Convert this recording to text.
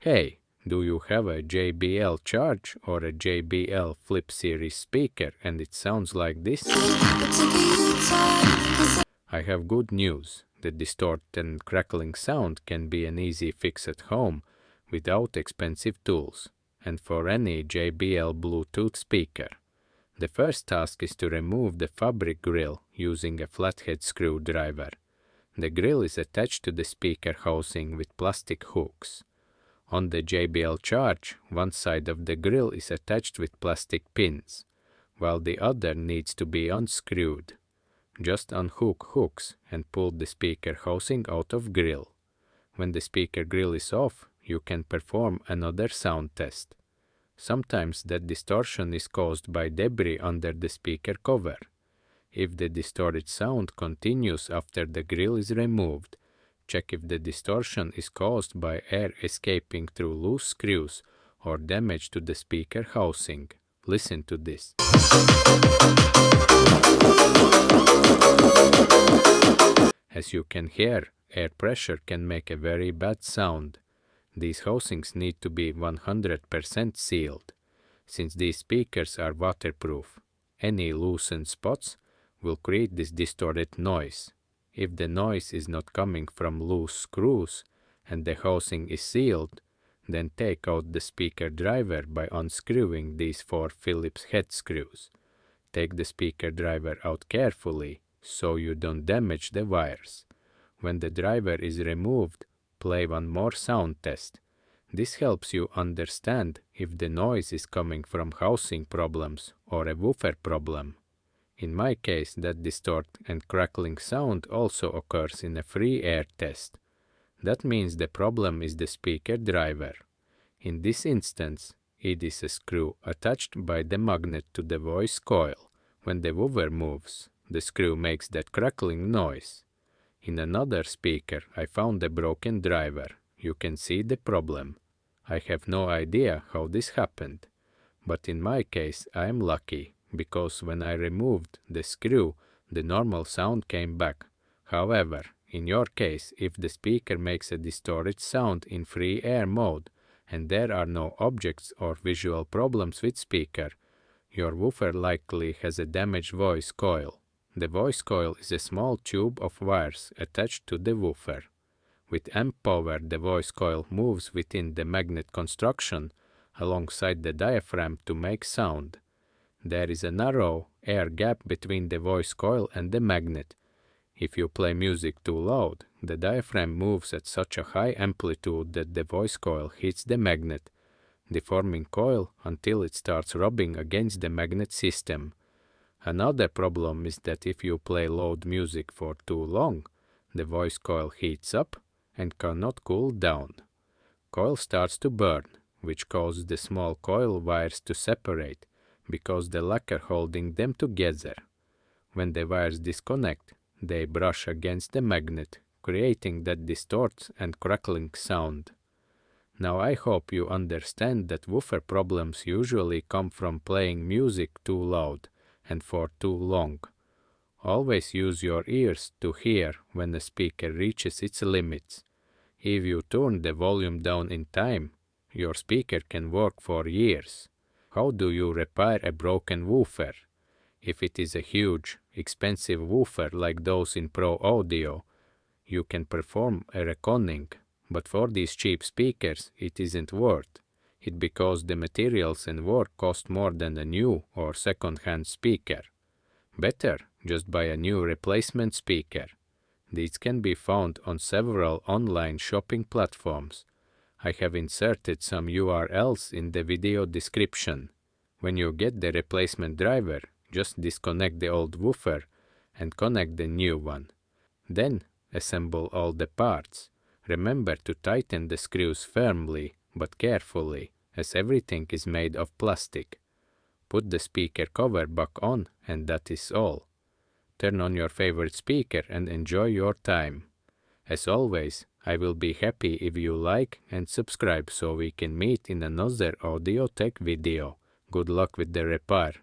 Hey, do you have a JBL Charge or a JBL Flip series speaker and it sounds like this? I have good news. The distorted crackling sound can be an easy fix at home without expensive tools, and for any JBL Bluetooth speaker. The first task is to remove the fabric grill using a flathead screwdriver. The grill is attached to the speaker housing with plastic hooks. On the JBL Charge, one side of the grill is attached with plastic pins, while the other needs to be unscrewed. Just unhook hooks and pull the speaker housing out of grill. When the speaker grill is off, you can perform another sound test. Sometimes that distortion is caused by debris under the speaker cover. If the distorted sound continues after the grill is removed, check if the distortion is caused by air escaping through loose screws or damage to the speaker housing. Listen to this. As you can hear, air pressure can make a very bad sound. These housings need to be 100% sealed. Since these speakers are waterproof, any loosened spots will create this distorted noise. If the noise is not coming from loose screws and the housing is sealed, then take out the speaker driver by unscrewing these 4 Phillips head screws. Take the speaker driver out carefully so you don't damage the wires. When the driver is removed, play one more sound test. This helps you understand if the noise is coming from housing problems or a woofer problem. In my case, that distort and crackling sound also occurs in a free air test. That means the problem is the speaker driver. In this instance, it is a screw attached by the magnet to the voice coil. When the woofer moves, the screw makes that crackling noise. In another speaker, I found a broken driver. You can see the problem. I have no idea how this happened. But in my case, I am lucky, because when I removed the screw, the normal sound came back. However, in your case, if the speaker makes a distorted sound in free air mode, and there are no objects or visual problems with speaker, your woofer likely has a damaged voice coil. The voice coil is a small tube of wires attached to the woofer. With amp power, the voice coil moves within the magnet construction alongside the diaphragm to make sound. There is a narrow air gap between the voice coil and the magnet. If you play music too loud, the diaphragm moves at such a high amplitude that the voice coil hits the magnet, deforming coil until it starts rubbing against the magnet system. Another problem is that if you play loud music for too long, the voice coil heats up and cannot cool down. Coil starts to burn, which causes the small coil wires to separate because the lacquer holding them together. When the wires disconnect, they brush against the magnet, creating that distorts and crackling sound. Now I hope you understand that woofer problems usually come from playing music too loud and for too long. Always use your ears to hear when a speaker reaches its limits. If you turn the volume down in time, your speaker can work for years. How do you repair a broken woofer? If it is a huge, expensive woofer like those in Pro Audio, you can perform a reconing, but for these cheap speakers it isn't worth it because the materials and work cost more than a new or second-hand speaker. Better just buy a new replacement speaker. These can be found on several online shopping platforms. I have inserted some URLs in the video description. When you get the replacement driver, just disconnect the old woofer and connect the new one. Then assemble all the parts. Remember to tighten the screws firmly but carefully, as everything is made of plastic. Put the speaker cover back on and that is all. Turn on your favorite speaker and enjoy your time. As always, I will be happy if you like and subscribe so we can meet in another audio tech video. Good luck with the repair.